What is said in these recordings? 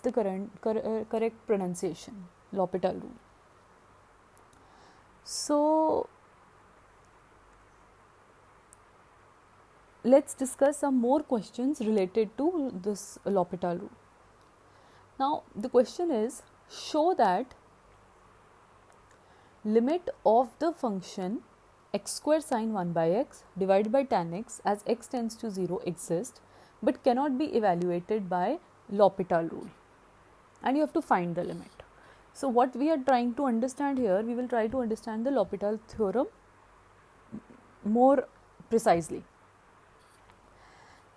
the correct pronunciation, L'Hopital rule. So let's discuss some more questions related to this L'Hopital rule. Now the question is, show that limit of the function x square sine 1 by x divided by tan x as x tends to 0 exists but cannot be evaluated by L'Hopital rule, and you have to find the limit. So what we are trying to understand here, we will try to understand the L'Hopital theorem more precisely.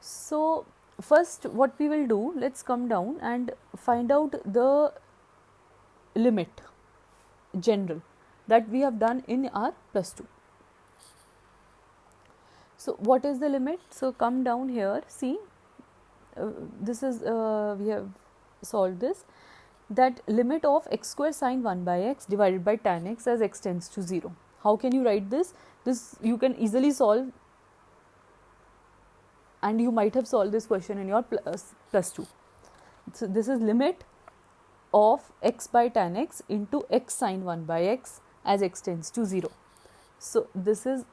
So first what we will do, let's come down and find out the limit general that we have done in our plus 2. So what is the limit? So come down here, see, this is we have solved this, that limit of x square sine 1 by x divided by tan x as x tends to 0. How can you write this? This you can easily solve, and you might have solved this question in your plus 2. So this is limit of x by tan x into x sine 1 by x as x tends to 0. So this is,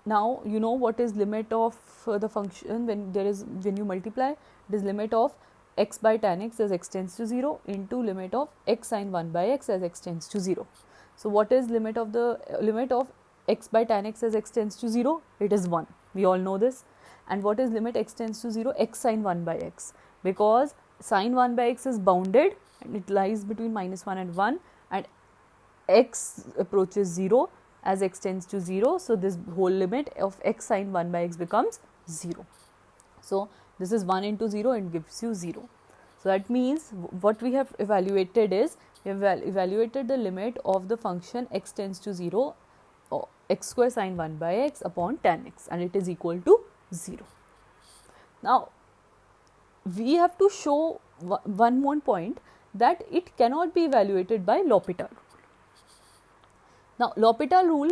now you know what is limit of the function when you multiply. It is limit of x by tan x as x tends to 0 into limit of x sine 1 by x as x tends to 0. So what is limit of x by tan x as x tends to 0? It is 1. We all know this. And what is limit x tends to 0? X sine 1 by x, because sine 1 by x is bounded and it lies between minus 1 and 1, and x approaches 0 as x tends to 0. So this whole limit of x sine 1 by x becomes 0. So this is 1 into 0 and gives you 0. So that means what we have evaluated is, we have evaluated the limit of the function x tends to 0 or x square sine 1 by x upon tan x, and it is equal to 0. Now we have to show one more point, that it cannot be evaluated by L'Hopital rule. Now L'Hopital rule,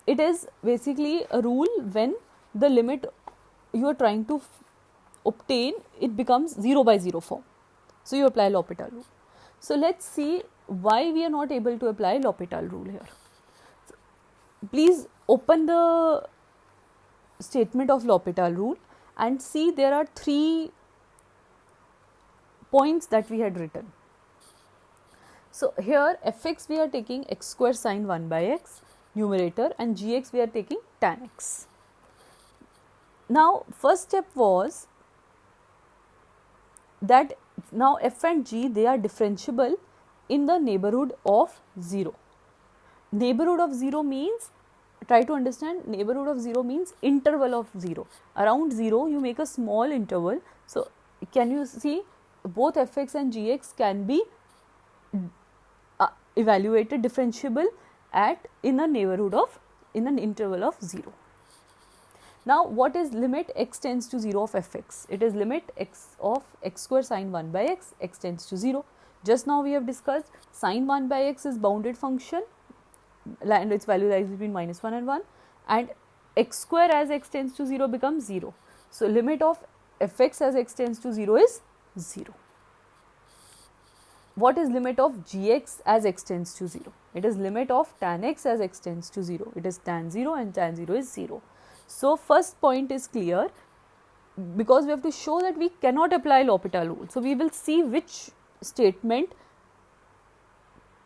it is basically a rule when the limit you are trying to obtain, it becomes 0 by 0 form. So you apply L'Hopital rule. So let's see why we are not able to apply L'Hopital rule here. So please open the statement of L'Hopital rule and see, there are 3 points that we had written. So here fx we are taking x square sine 1 by x numerator, and gx we are taking tan x. Now first step was that now f and g, they are differentiable in the neighborhood of 0. Neighborhood of 0 means, try to understand, neighborhood of 0 means interval of 0. Around 0 you make a small interval. So can you see, both fx and gx can be evaluated differentiable in a neighborhood of, in an interval of 0. Now what is limit x tends to 0 of fx? It is limit x of x square sine 1 by x, x tends to 0. Just now we have discussed sine 1 by x is bounded function and its value lies between minus 1 and 1, and x square as x tends to 0 becomes 0. So limit of fx as x tends to 0 is 0. What is limit of gx as x tends to 0? It is limit of tan x as x tends to 0. It is tan 0, and tan 0 is 0. So first point is clear, because we have to show that we cannot apply L'Hopital rule. So we will see which statement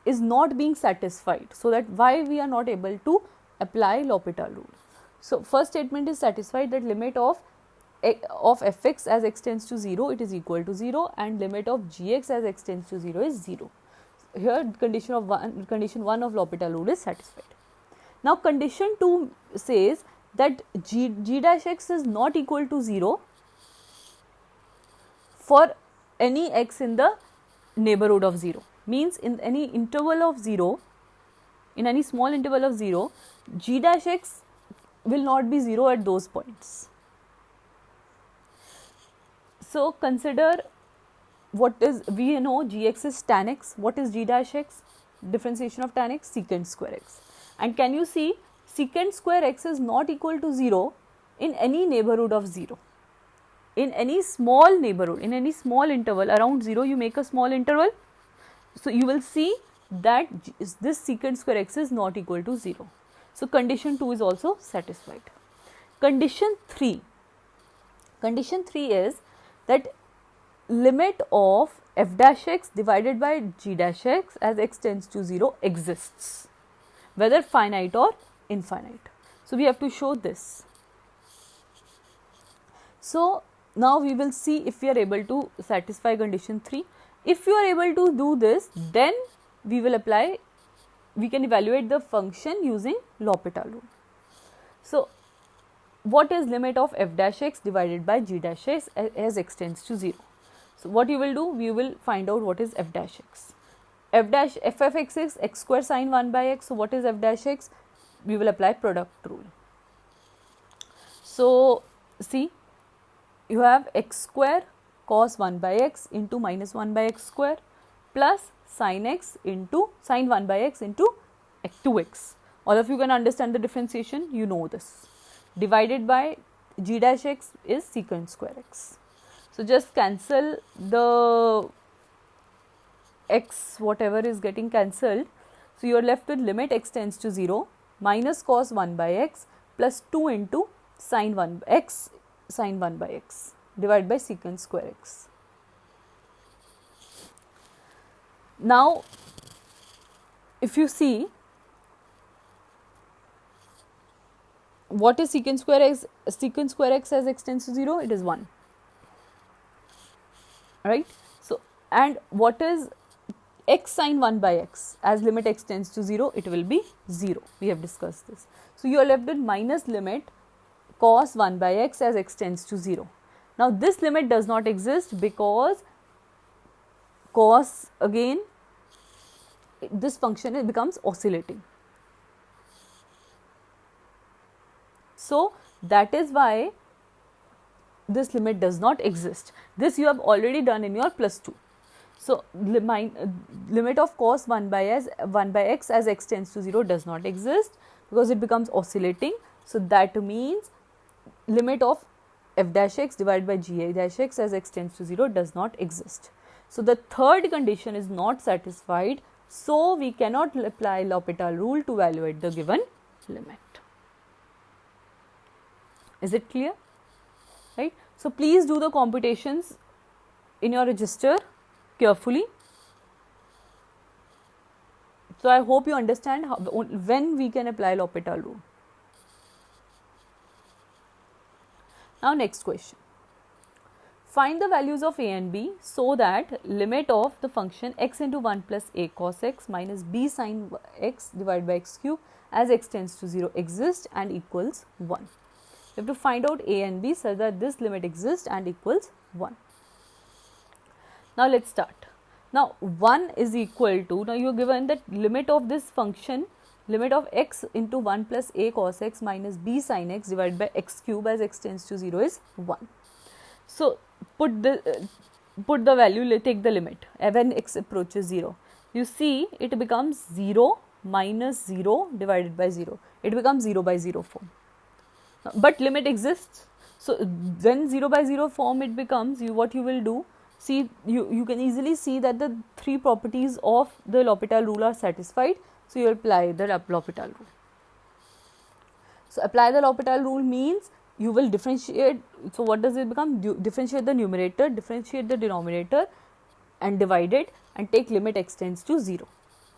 is not being satisfied, so that why we are not able to apply L'Hopital rule. So first statement is satisfied, that limit of fx as x tends to 0, it is equal to 0, and limit of gx as x tends to 0 is 0. Here condition 1 of L'Hopital rule is satisfied. Now condition 2 says that g dash x is not equal to 0 for any x in the neighborhood of 0. Means in any interval of 0, in any small interval of 0, g dash x will not be 0 at those points. So consider, what is, we know gx is tan x. What is g dash x? Differentiation of tan x, secant square x. And can you see, secant square x is not equal to 0 in any neighborhood of 0. in any small neighborhood, in any small interval around 0, you make a small interval. So, you will see that this secant square x is not equal to 0. So, condition 2 is also satisfied. Condition 3 is that limit of f dash x divided by g dash x as x tends to 0 exists, whether finite or infinite. So, we have to show this. So, now we will see if we are able to satisfy condition 3. If you are able to do this, then we can evaluate the function using L'Hopital rule. So, what is limit of f dash x divided by g dash x as x tends to 0? So, what you will do, we will find out what is f dash x. F of x is x square sine 1 by x. So, what is f dash x? We will apply product rule. So, see, you have x square cos 1 by x into minus 1 by x square plus sin x into sin 1 by x into 2x. All of you can understand the differentiation, you know this. Divided by g dash x is secant square x. So, just cancel the x, whatever is getting cancelled. So, you are left with limit x tends to 0 minus cos 1 by x plus 2 into sin 1 x sin 1 by x divided by secant square x. Now, if you see, what is secant square x? Secant square x as x tends to 0, it is 1, right. So, and what is x sin 1 by x as limit x tends to 0, it will be 0. We have discussed this. So, you are left with minus limit cos 1 by x as x tends to 0. Now, this limit does not exist because cos, again this function it becomes oscillating. So, that is why this limit does not exist. This you have already done in your plus 2. So, limit of cos 1 by x as x tends to 0 does not exist because it becomes oscillating. So, that means limit of f dash x divided by g dash x as x tends to 0 does not exist. So, the third condition is not satisfied. So, we cannot apply L'Hopital rule to evaluate the given limit. Is it clear? Right. So, please do the computations in your register carefully. So, I hope you understand when we can apply L'Hopital rule. Now, next question. Find the values of a and b so that limit of the function x into 1 plus a cos x minus b sin x divided by x cube as x tends to 0 exists and equals 1. You have to find out a and b so that this limit exists and equals 1. Now, let us start. Now, 1 is equal to, now you are given that limit of this function, limit of x into 1 plus a cos x minus b sin x divided by x cube as x tends to 0 is 1. So, put the value, take the limit when x approaches 0. You see it becomes 0 minus 0 divided by 0. It becomes 0 by 0 form. But limit exists. So, when 0 by 0 form it becomes, what you will do, see you can easily see that the three properties of the L'Hopital rule are satisfied. So, you apply the L'Hopital rule. So, apply the L'Hopital rule means you will differentiate. So, what does it become? Differentiate the numerator, differentiate the denominator and divide it and take limit x tends to 0.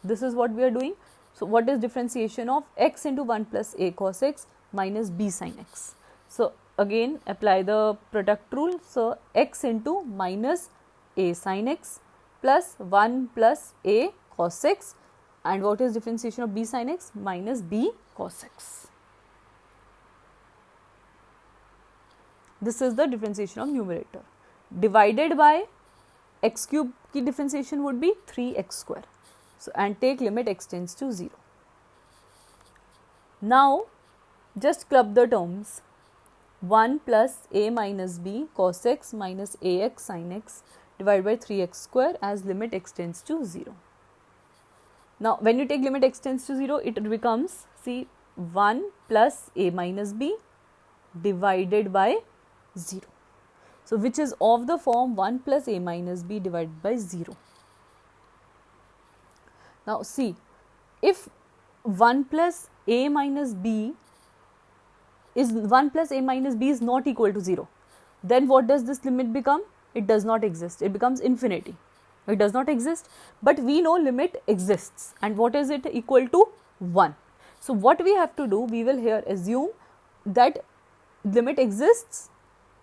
This is what we are doing. So, what is differentiation of x into 1 plus a cos x minus b sin x? So, again apply the product rule. So, x into minus a sin x plus 1 plus a cos x, and what is differentiation of b sin x? Minus b cos x. This is the differentiation of numerator. Divided by x cube की differentiation would be 3x square. So, and take limit x tends to 0. Now, just club the terms. 1 plus a minus b cos x minus ax sin x divided by 3x square as limit x tends to 0. Now, when you take limit x tends to 0, it becomes, see, 1 plus a minus b divided by 0. So which is of the form 1 plus a minus b divided by 0. Now see, if 1 plus a minus b is 1 plus a minus b is not equal to 0, then what does this limit become? It does not exist. It becomes infinity. It does not exist, but we know limit exists. And what is it equal to? 1. So what we have to do, we will here assume that limit exists.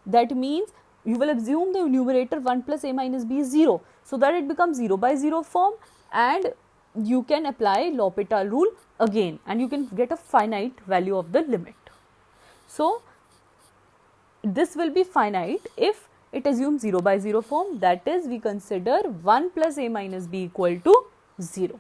That means you will assume the numerator 1 plus a minus b is 0, so that it becomes 0 by 0 form, and you can apply L'Hopital rule again, and you can get a finite value of the limit. So this will be finite if it assumes 0 by 0 form, that is we consider 1 plus a minus b equal to 0.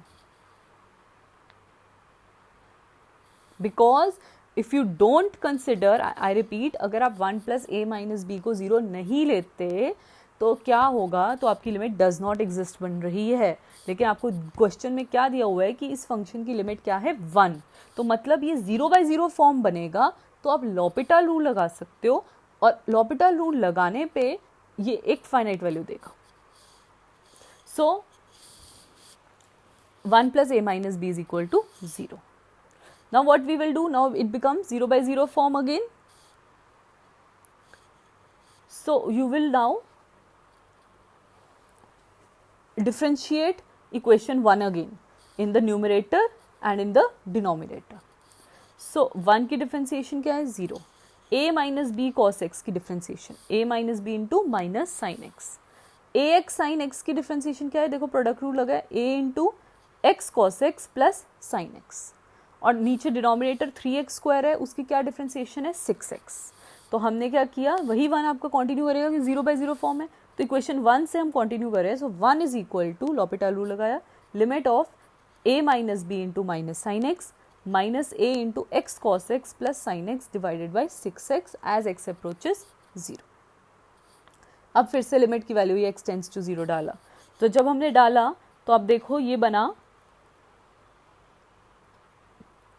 Because if you don't consider, I repeat, अगर आप 1 plus a minus b को 0 नहीं लेते तो क्या होगा, तो आपकी लिमिट डज नॉट एग्जिस्ट बन रही है, लेकिन आपको क्वेश्चन में क्या दिया हुआ है कि इस फंक्शन की लिमिट क्या है 1, तो मतलब ये 0 by 0 फॉर्म बनेगा, तो आप L'Hopital रूल लगा सकते हो, और L'Hopital रूल लगाने पे ये एक फाइनाइट वैल्यू देगा. सो 1 plus a minus b is equal to 0. Now what we will do, now it becomes 0 by 0 form again. So you will now differentiate equation 1 again in the numerator and in the denominator. So 1 की differentiation क्या है? 0. a minus b cos x की differentiation, a minus b into minus sin x. ax sin x की differentiation क्या है? देखो product rule लगा है, a into x cos x plus sin x. और नीचे डिनोमिनेटर 3x स्क्वायर है, उसकी क्या डिफ्रेंसिएशन है? 6x. तो हमने क्या किया, वही 1 आपका कंटिन्यू करेगा कि 0 by 0 फॉर्म है, तो इक्वेशन 1 से हम कंटिन्यू कर रहे हैं. So 1 is equal to L'Hopital rule लगाया, limit of a minus b into minus sine x minus a into x cos x plus sine x divided by 6x as x approaches 0. अब फिर से limit की value ये x tends to 0 डाला, तो जब हमने डाला तो आप देखो ये बना,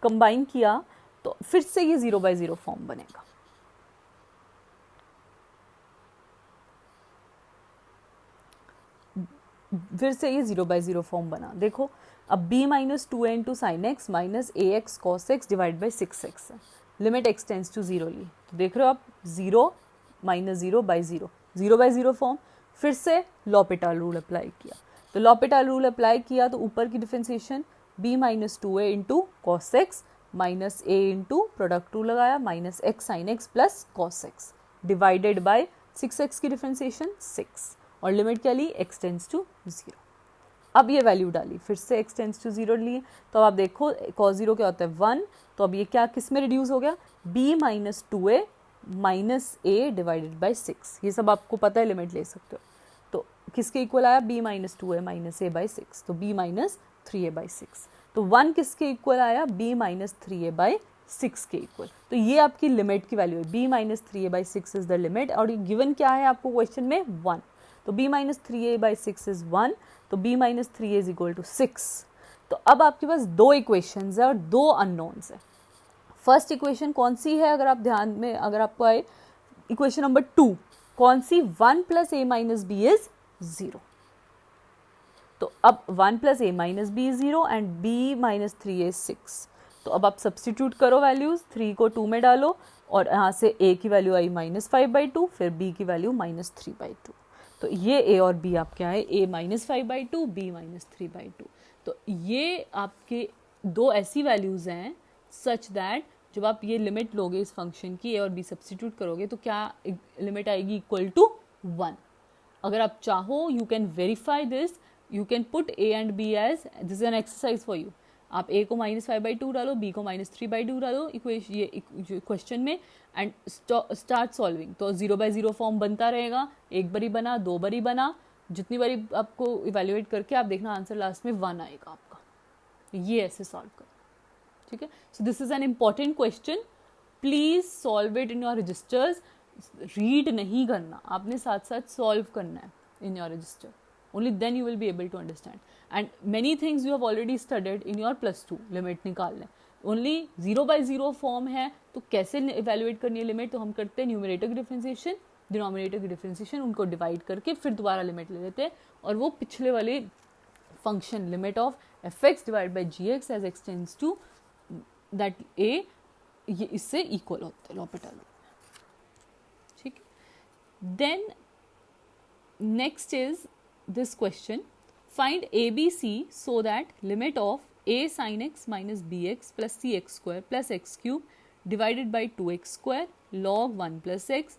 कंबाइन किया तो फिर से ये 0 by 0 फॉर्म बनेगा. फिर से ये 0 by 0 फॉर्म बना. देखो अब b minus 2a into sine x minus A x cos x divide by 6x है, लिमिट x टेंड्स टू 0 ली, तो देख रहे हो आप 0 माइनस 0 by 0, 0 by 0 फॉर्म. फिर से L'Hopital रूल अप्लाई किया, तो L'Hopital रूल अप्लाई किया तो ऊपर की differentiation b minus 2a into cos x minus a into product rule लगाया minus x sine x plus cos x divided by 6x की डिफरेंशिएशन 6, और लिमिट क्या ली? x tends to 0. अब ये वैल्यू डाली, फिर से x टेंड्स टू 0 लिए, तो अब आप देखो cos 0 क्या होता है 1, तो अब ये क्या किस में रिड्यूस हो गया? b minus 2a minus a divided by 6. ये सब आपको पता है, लिमिट ले सकते हो. तो किसके इक्वल आया? b minus 2a minus a by 6, तो b माइनस 3a बाई 6. तो 1 किसके इक्वल आया? b माइनस 3a बाई 6 के इक्वल. तो ये आपकी लिमिट की वैल्यू है, b minus 3a by 6 is the limit, और ये गिवन क्या है आपको क्वेश्चन में? 1. तो b minus 3a by 6 is 1, तो b minus 3a is equal to 6. तो अब आपके पास दो इक्वेशंस है और दो अननोन्स है. फर्स्ट इक्वेशन कौन सी है? अगर आप ध्यान में, अगर आपको आए, इक्वेशन नंबर 2 कौन सी? 1 plus a minus b is 0. तो अब 1 plus a minus b is 0 and b minus 3a is 6. तो अब आप सब्सटीट्यूट करो वैल्यूज, 3 को 2 में डालो, और यहाँ से a की वैल्यू आई माइनस 5/2, फिर b की वैल्यू माइनस 3/2. तो ये a और b आपके आए a माइनस 5/2, b माइनस 3/2. तो ये आपके दो ऐसी वैल्यूज़ हैं सच दैट जब आप ये लिमिट लोगे इस फंक्शन की, a और b सब्सटीट्यूट करोगे तो क्या लिमिट आएगी? Equal to 1. अगर आप चाहो you can verify this, you can put a and b as, this is an exercise for you. आप a को माइनस 5/2 डालो, b को माइनस 3/2 डालो क्वेश्चन में, एंड स्टार्ट सॉल्विंग. तो 0 by 0 फॉर्म बनता रहेगा, एक बारी बना, दो बारी बना, जितनी बारी आपको इवेल्युएट करके आप देखना आंसर लास्ट में 1 आएगा आपका. ये ऐसे सॉल्व करो, ठीक है. So this is an important question, please solve it in your registers. Read नहीं करना, आपने साथ साथ सॉल्व करना है in your register. Only then you will be able to understand. And many things you have already studied in your +2 limit निकालना है. Only 0 by 0 form है, तो कैसे इवेल्युएट करनी है लिमिट? तो हम करते हैं न्यूमरेटर की डिफरेंशिएशन डिनोमिनेटर की डिफ्रेंसिएशन, उनको डिवाइड करके फिर दोबारा लिमिट ले लेते हैं और वो पिछले वाले function limit of f x divide by g x as x tends to that a, ये इससे इक्वल होते हैं लॉपिटल। ठीक है, then next is this question, find a b c so that limit of a sin x minus bx plus cx square plus x cube divided by 2x square log 1 plus x